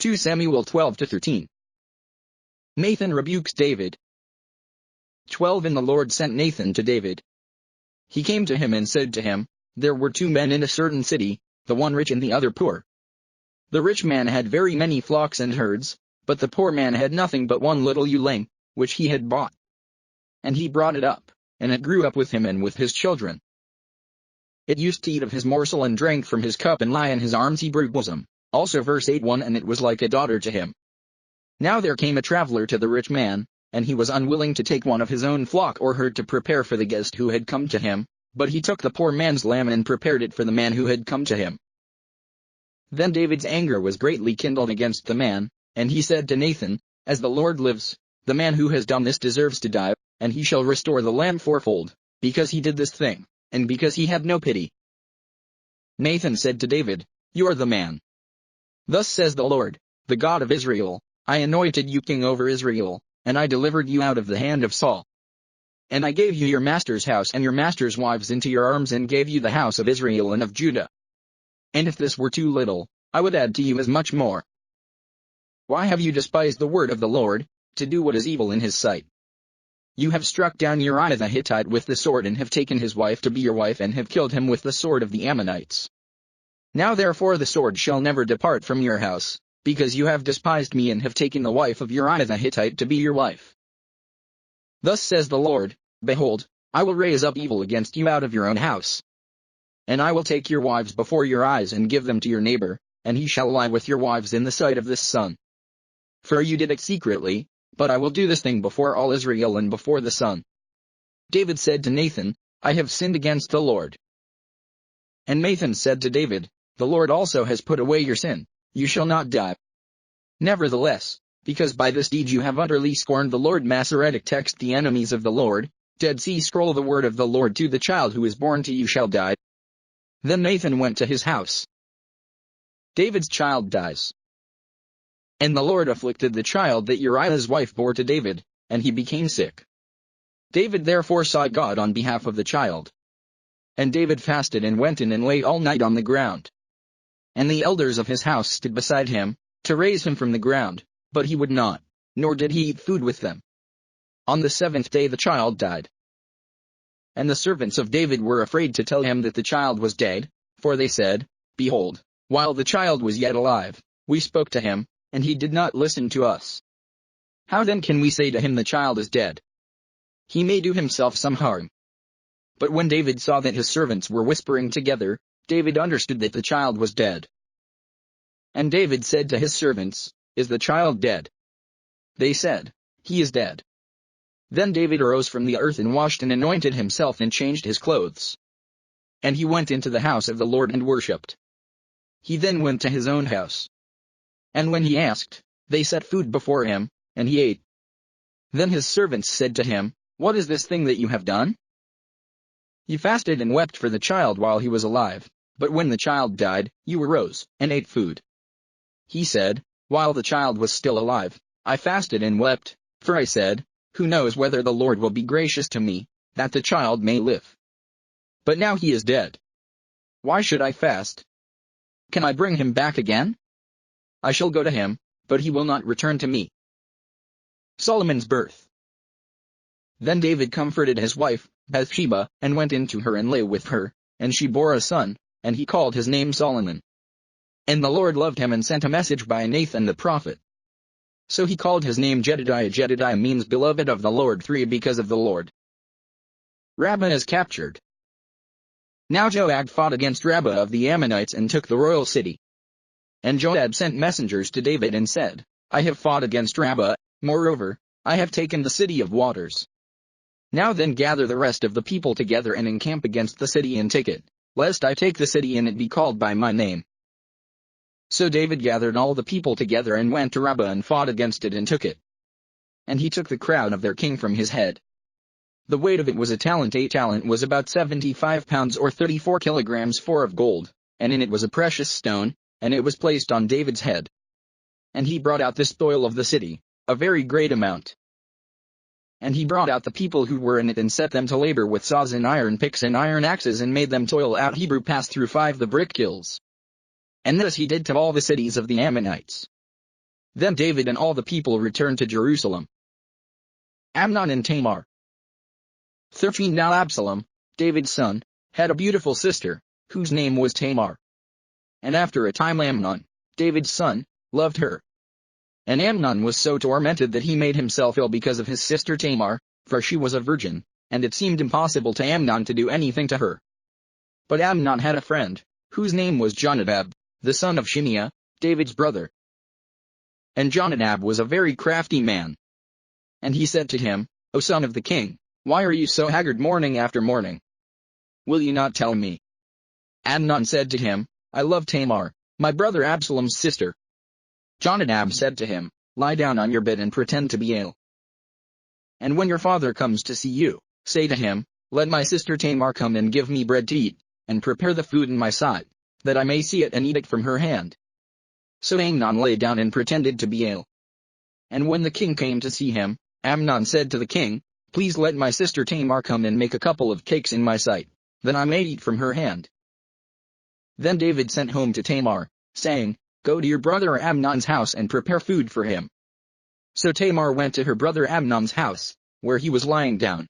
2 Samuel 12-13. Nathan rebukes David. 12 And the Lord sent Nathan to David. He came to him and said to him, There were 2 men in a certain city, the one rich and the other poor. The rich man had very many flocks and herds, but the poor man had nothing but one little ewe lamb, which he had bought. And he brought it up, and it grew up with him and with his children. It used to eat of his morsel and drank from his cup and lie in his arm's Hebrew bosom. Also verse 8:1 And it was like a daughter to him. Now there came a traveler to the rich man, and he was unwilling to take one of his own flock or herd to prepare for the guest who had come to him, but he took the poor man's lamb and prepared it for the man who had come to him. Then David's anger was greatly kindled against the man, and he said to Nathan, As the Lord lives, the man who has done this deserves to die, and he shall restore the lamb fourfold, because he did this thing, and because he had no pity. Nathan said to David, You are the man. Thus says the Lord, the God of Israel, I anointed you king over Israel, and I delivered you out of the hand of Saul. And I gave you your master's house and your master's wives into your arms and gave you the house of Israel and of Judah. And if this were too little, I would add to you as much more. Why have you despised the word of the Lord, to do what is evil in his sight? You have struck down Uriah the Hittite with the sword and have taken his wife to be your wife and have killed him with the sword of the Ammonites. Now therefore the sword shall never depart from your house, because you have despised me and have taken the wife of Uriah the Hittite to be your wife. Thus says the Lord, Behold, I will raise up evil against you out of your own house. And I will take your wives before your eyes and give them to your neighbor, and he shall lie with your wives in the sight of this sun. For you did it secretly, but I will do this thing before all Israel and before the sun. David said to Nathan, I have sinned against the Lord. And Nathan said to David, The Lord also has put away your sin, you shall not die. Nevertheless, because by this deed you have utterly scorned the Lord. Masoretic text The enemies of the Lord, Dead Sea Scroll The word of the Lord to the child who is born to you shall die. Then Nathan went to his house. David's child dies. And the Lord afflicted the child that Uriah's wife bore to David, and he became sick. David therefore sought God on behalf of the child. And David fasted and went in and lay all night on the ground. And the elders of his house stood beside him, to raise him from the ground, but he would not, nor did he eat food with them. On the 7th day the child died. And the servants of David were afraid to tell him that the child was dead, for they said, Behold, while the child was yet alive, we spoke to him, and he did not listen to us. How then can we say to him the child is dead? He may do himself some harm. But when David saw that his servants were whispering together, David understood that the child was dead. And David said to his servants, Is the child dead? They said, He is dead. Then David arose from the earth and washed and anointed himself and changed his clothes. And he went into the house of the Lord and worshipped. He then went to his own house. And when he asked, they set food before him, and he ate. Then his servants said to him, What is this thing that you have done? You fasted and wept for the child while he was alive, but when the child died, you arose and ate food. He said, While the child was still alive, I fasted and wept, for I said, Who knows whether the Lord will be gracious to me, that the child may live? But now he is dead. Why should I fast? Can I bring him back again? I shall go to him, but he will not return to me. Solomon's birth. Then David comforted his wife, Bathsheba, and went in to her and lay with her, and she bore a son, and he called his name Solomon. And the Lord loved him and sent a message by Nathan the prophet. So he called his name Jedidiah. Jedidiah means beloved of the Lord. 3 Because of the Lord. Rabbah is captured. Now Joab fought against Rabbah of the Ammonites and took the royal city. And Joab sent messengers to David and said, I have fought against Rabbah, moreover, I have taken the city of waters. Now then gather the rest of the people together and encamp against the city and take it, lest I take the city and it be called by my name. So David gathered all the people together and went to Rabbah and fought against it and took it. And he took the crown of their king from his head. The weight of it was a talent. A talent was about 75 pounds or 34 kilograms 4 of gold, and in it was a precious stone, and it was placed on David's head. And he brought out the spoil of the city, a very great amount. And he brought out the people who were in it and set them to labor with saws and iron picks and iron axes and made them toil out. Hebrew passed through 5 the brick kilns. And this he did to all the cities of the Ammonites. Then David and all the people returned to Jerusalem. Amnon and Tamar. 13. Now Absalom, David's son, had a beautiful sister, whose name was Tamar. And after a time Amnon, David's son, loved her. And Amnon was so tormented that he made himself ill because of his sister Tamar, for she was a virgin, and it seemed impossible to Amnon to do anything to her. But Amnon had a friend, whose name was Jonadab, the son of Shimeah, David's brother. And Jonadab was a very crafty man. And he said to him, O son of the king, why are you so haggard morning after morning? Will you not tell me? Amnon said to him, I love Tamar, my brother Absalom's sister. Jonadab said to him, Lie down on your bed and pretend to be ill. And when your father comes to see you, say to him, Let my sister Tamar come and give me bread to eat, and prepare the food in my sight, that I may see it and eat it from her hand. So Amnon lay down and pretended to be ill. And when the king came to see him, Amnon said to the king, Please let my sister Tamar come and make a couple of cakes in my sight, that I may eat from her hand. Then David sent home to Tamar, saying, Go to your brother Amnon's house and prepare food for him. So Tamar went to her brother Amnon's house, where he was lying down.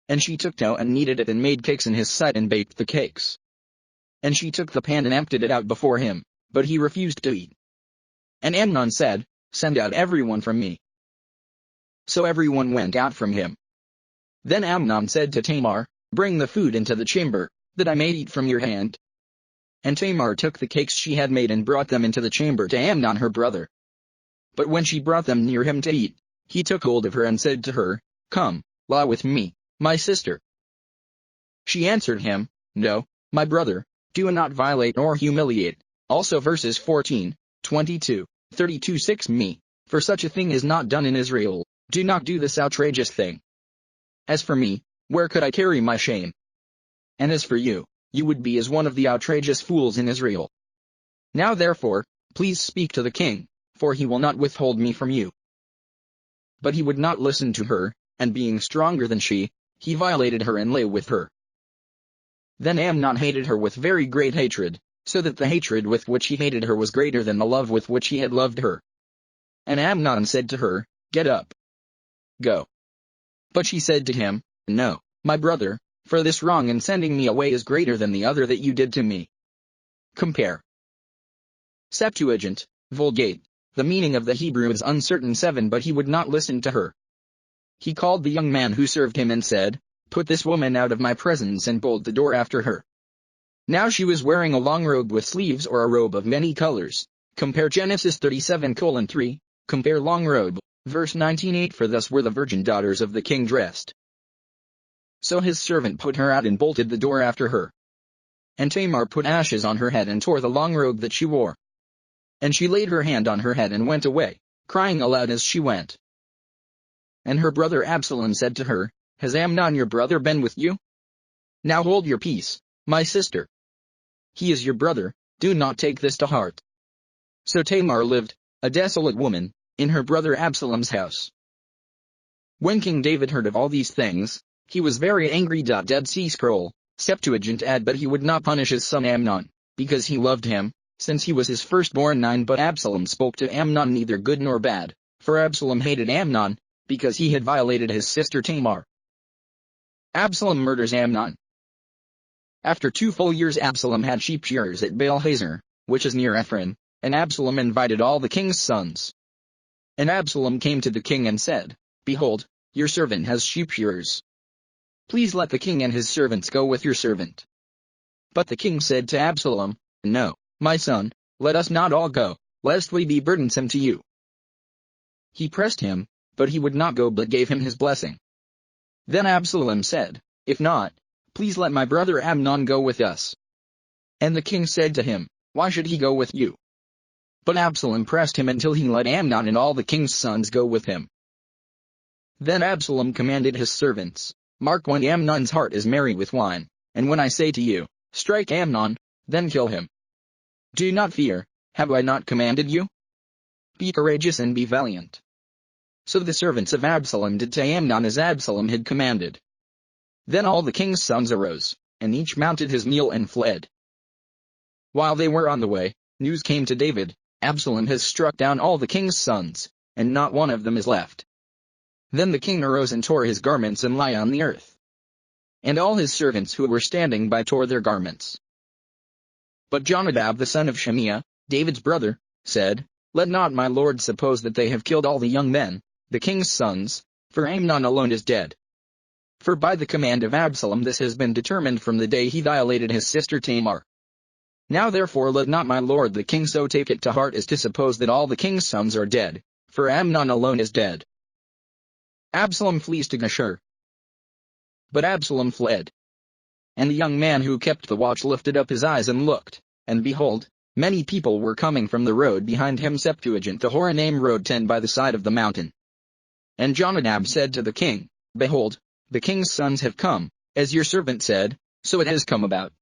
And she took dough and kneaded it and made cakes in his sight and baked the cakes. And she took the pan and emptied it out before him, but he refused to eat. And Amnon said, Send out everyone from me. So everyone went out from him. Then Amnon said to Tamar, Bring the food into the chamber, that I may eat from your hand. And Tamar took the cakes she had made and brought them into the chamber to Amnon her brother. But when she brought them near him to eat, he took hold of her and said to her, Come, lie with me, my sister. She answered him, No, my brother, do not violate nor humiliate. Also verses 14, 22, 32 6 Me, for such a thing is not done in Israel, do not do this outrageous thing. As for me, where could I carry my shame? And as for you, you would be as one of the outrageous fools in Israel. Now therefore, please speak to the king, for he will not withhold me from you. But he would not listen to her, and being stronger than she, he violated her and lay with her. Then Amnon hated her with very great hatred, so that the hatred with which he hated her was greater than the love with which he had loved her. And Amnon said to her, Get up. Go. But she said to him, No, my brother, for this wrong in sending me away is greater than the other that you did to me. Compare. Septuagint, Vulgate. The meaning of the Hebrew is uncertain 7 but he would not listen to her. He called the young man who served him and said, Put this woman out of my presence and bolt the door after her. Now she was wearing a long robe with sleeves or a robe of many colors. Compare Genesis 37:3, compare long robe, verse 19:8 For thus were the virgin daughters of the king dressed. So his servant put her out and bolted the door after her. And Tamar put ashes on her head and tore the long robe that she wore. And she laid her hand on her head and went away, crying aloud as she went. And her brother Absalom said to her, Has Amnon your brother been with you? Now hold your peace, my sister. He is your brother, do not take this to heart. So Tamar lived, a desolate woman, in her brother Absalom's house. When King David heard of all these things, he was very angry. Dead Sea Scroll, Septuagint add but he would not punish his son Amnon, because he loved him, since he was his firstborn. 9 But Absalom spoke to Amnon neither good nor bad, for Absalom hated Amnon, because he had violated his sister Tamar. Absalom murders Amnon. After 2 full years Absalom had sheep shearers at Baal-Hazor, which is near Ephraim, and Absalom invited all the king's sons. And Absalom came to the king and said, Behold, your servant has sheep shearers. Please let the king and his servants go with your servant. But the king said to Absalom, No, my son, let us not all go, lest we be burdensome to you. He pressed him, but he would not go but gave him his blessing. Then Absalom said, If not, please let my brother Amnon go with us. And the king said to him, Why should he go with you? But Absalom pressed him until he let Amnon and all the king's sons go with him. Then Absalom commanded his servants, Mark when Amnon's heart is merry with wine, and when I say to you, Strike Amnon, then kill him. Do not fear, have I not commanded you? Be courageous and be valiant. So the servants of Absalom did to Amnon as Absalom had commanded. Then all the king's sons arose, and each mounted his mule and fled. While they were on the way, news came to David, Absalom has struck down all the king's sons, and not one of them is left." Then the king arose and tore his garments and lay on the earth. And all his servants who were standing by tore their garments. But Jonadab the son of Shimeah, David's brother, said, "Let not my lord suppose that they have killed all the young men, the king's sons, for Amnon alone is dead. For by the command of Absalom this has been determined from the day he violated his sister Tamar. Now therefore let not my lord the king so take it to heart as to suppose that all the king's sons are dead, for Amnon alone is dead." Absalom flees to Geshur. But Absalom fled. And the young man who kept the watch lifted up his eyes and looked, and behold, many people were coming from the road behind him, Septuagint the Horonaim road 10 by the side of the mountain. And Jonadab said to the king, "Behold, the king's sons have come, as your servant said, so it has come about."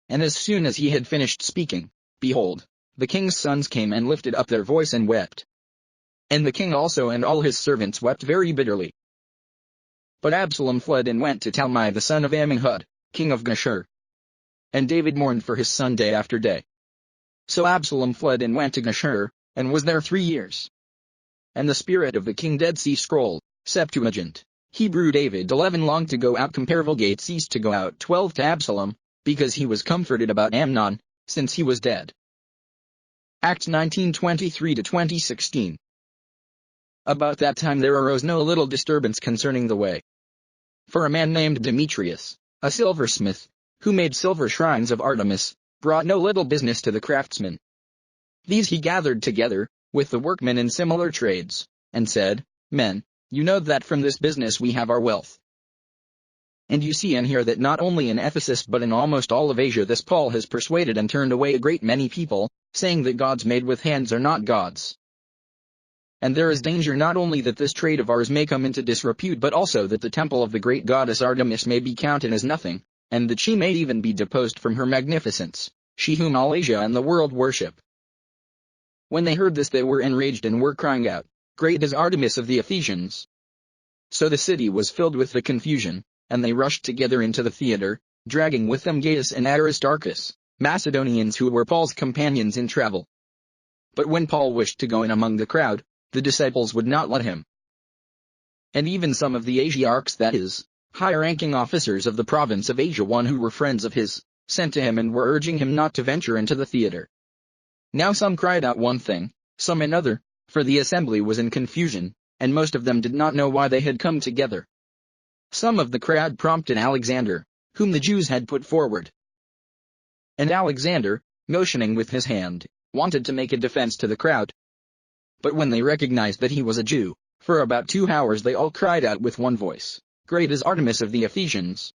And as soon as he had finished speaking, behold, the king's sons came and lifted up their voice and wept. And the king also and all his servants wept very bitterly. But Absalom fled and went to Talmai the son of Ammihud, king of Geshur. And David mourned for his son day after day. So Absalom fled and went to Geshur, and was there 3 years. And the spirit of the king Dead Sea Scroll, Septuagint, Hebrew David 11 longed to go out, compare Vulgate ceased to go out 12 to Absalom, because he was comforted about Amnon, since he was dead. Acts 19:23-20:16. About that time there arose no little disturbance concerning the way. For a man named Demetrius, a silversmith, who made silver shrines of Artemis, brought no little business to the craftsmen. These he gathered together, with the workmen in similar trades, and said, "Men, you know that from this business we have our wealth. And you see and hear that not only in Ephesus but in almost all of Asia this Paul has persuaded and turned away a great many people, saying that gods made with hands are not gods. And there is danger not only that this trade of ours may come into disrepute but also that the temple of the great goddess Artemis may be counted as nothing, and that she may even be deposed from her magnificence, she whom all Asia and the world worship." When they heard this they were enraged and were crying out, "Great is Artemis of the Ephesians!" So the city was filled with the confusion, and they rushed together into the theater, dragging with them Gaius and Aristarchus, Macedonians who were Paul's companions in travel. But when Paul wished to go in among the crowd, the disciples would not let him. And even some of the Asiarchs, that is, high-ranking officers of the province of Asia, one who were friends of his, sent to him and were urging him not to venture into the theater. Now some cried out one thing, some another, for the assembly was in confusion, and most of them did not know why they had come together. Some of the crowd prompted Alexander, whom the Jews had put forward. And Alexander, motioning with his hand, wanted to make a defense to the crowd. But when they recognized that he was a Jew, for about 2 hours they all cried out with one voice, "Great is Artemis of the Ephesians!"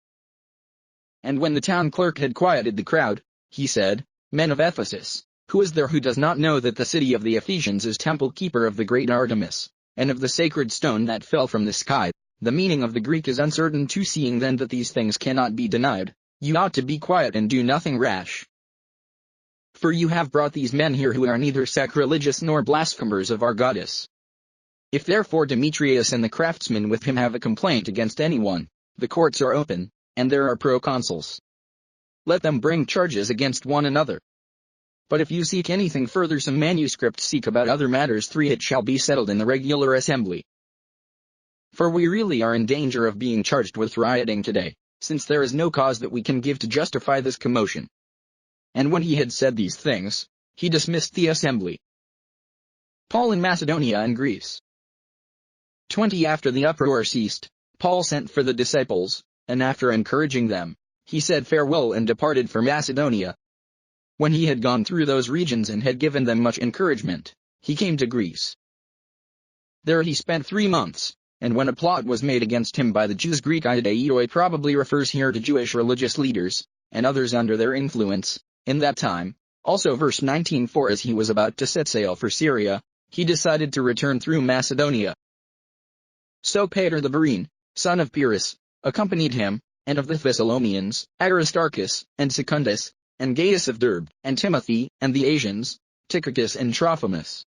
And when the town clerk had quieted the crowd, he said, "Men of Ephesus, who is there who does not know that the city of the Ephesians is temple keeper of the great Artemis, and of the sacred stone that fell from the sky? The meaning of the Greek is uncertain too, seeing then that these things cannot be denied. You ought to be quiet and do nothing rash. For you have brought these men here who are neither sacrilegious nor blasphemers of our goddess. If therefore Demetrius and the craftsmen with him have a complaint against anyone, the courts are open, and there are proconsuls. Let them bring charges against one another. But if you seek anything further, some manuscripts seek about other matters 3, it shall be settled in the regular assembly. For we really are in danger of being charged with rioting today, since there is no cause that we can give to justify this commotion." And when he had said these things, he dismissed the assembly. Paul in Macedonia and Greece. 20 After the uproar ceased, Paul sent for the disciples, and after encouraging them, he said farewell and departed for Macedonia. When he had gone through those regions and had given them much encouragement, he came to Greece. There he spent 3 months, and when a plot was made against him by the Jews, Greek Idaeoi probably refers here to Jewish religious leaders, and others under their influence, in that time. Also verse 19, for as he was about to set sail for Syria, he decided to return through Macedonia. So Peter the Berean, son of Pyrrhus, accompanied him, and of the Thessalonians, Aristarchus, and Secundus, and Gaius of Derbe, and Timothy, and the Asians, Tychicus and Trophimus.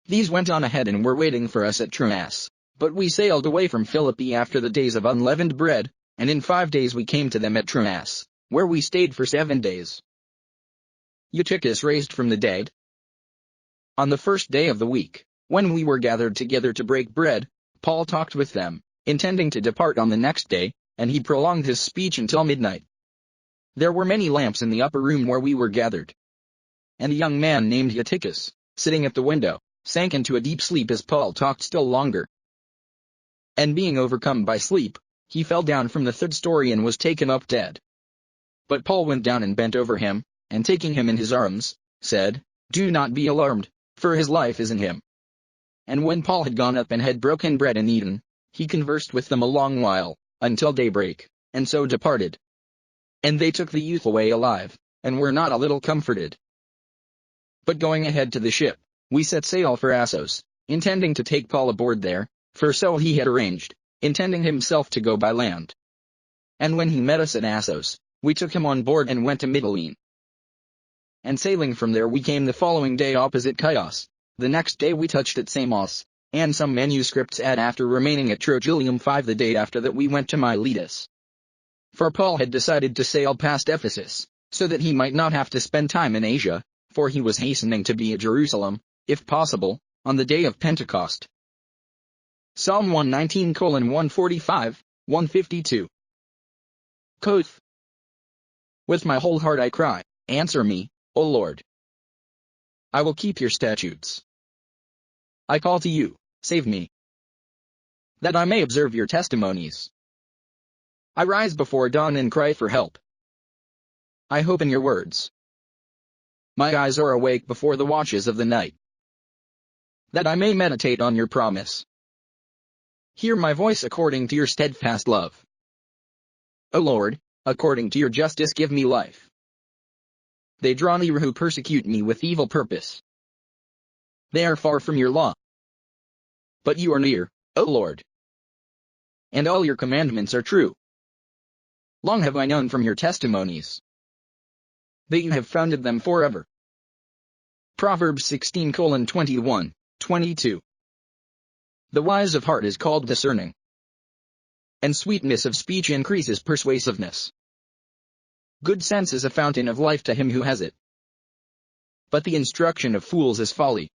These went on ahead and were waiting for us at Troas, but we sailed away from Philippi after the days of unleavened bread, and in 5 days we came to them at Troas, where we stayed for 7 days. Eutychus raised from the dead. On the first day of the week, when we were gathered together to break bread, Paul talked with them, intending to depart on the next day, and he prolonged his speech until midnight. There were many lamps in the upper room where we were gathered. And a young man named Eutychus, sitting at the window, sank into a deep sleep as Paul talked still longer. And being overcome by sleep, he fell down from the third story and was taken up dead. But Paul went down and bent over him, and taking him in his arms, said, "Do not be alarmed, for his life is in him." And when Paul had gone up and had broken bread and eaten, he conversed with them a long while, until daybreak, and so departed. And they took the youth away alive, and were not a little comforted. But going ahead to the ship, we set sail for Assos, intending to take Paul aboard there, for so he had arranged, intending himself to go by land. And when he met us at Assos, we took him on board and went to Mytilene. And sailing from there we came the following day opposite Chios. The next day we touched at Samos, and some manuscripts add after remaining at Trogilium 5 the day after that we went to Miletus. For Paul had decided to sail past Ephesus, so that he might not have to spend time in Asia, for he was hastening to be at Jerusalem, if possible, on the day of Pentecost. Psalm 119:145, 152. Koth. With my whole heart I cry, answer me, O Lord. I will keep your statutes. I call to you, save me, that I may observe your testimonies. I rise before dawn and cry for help. I hope in your words. My eyes are awake before the watches of the night, that I may meditate on your promise. Hear my voice according to your steadfast love. O Lord, according to your justice give me life. They draw near who persecute me with evil purpose. They are far from your law, but you are near, O Lord. And all your commandments are true. Long have I known from your testimonies that you have founded them forever. Proverbs 16:21, 22. The wise of heart is called discerning, and sweetness of speech increases persuasiveness. Good sense is a fountain of life to him who has it, but the instruction of fools is folly.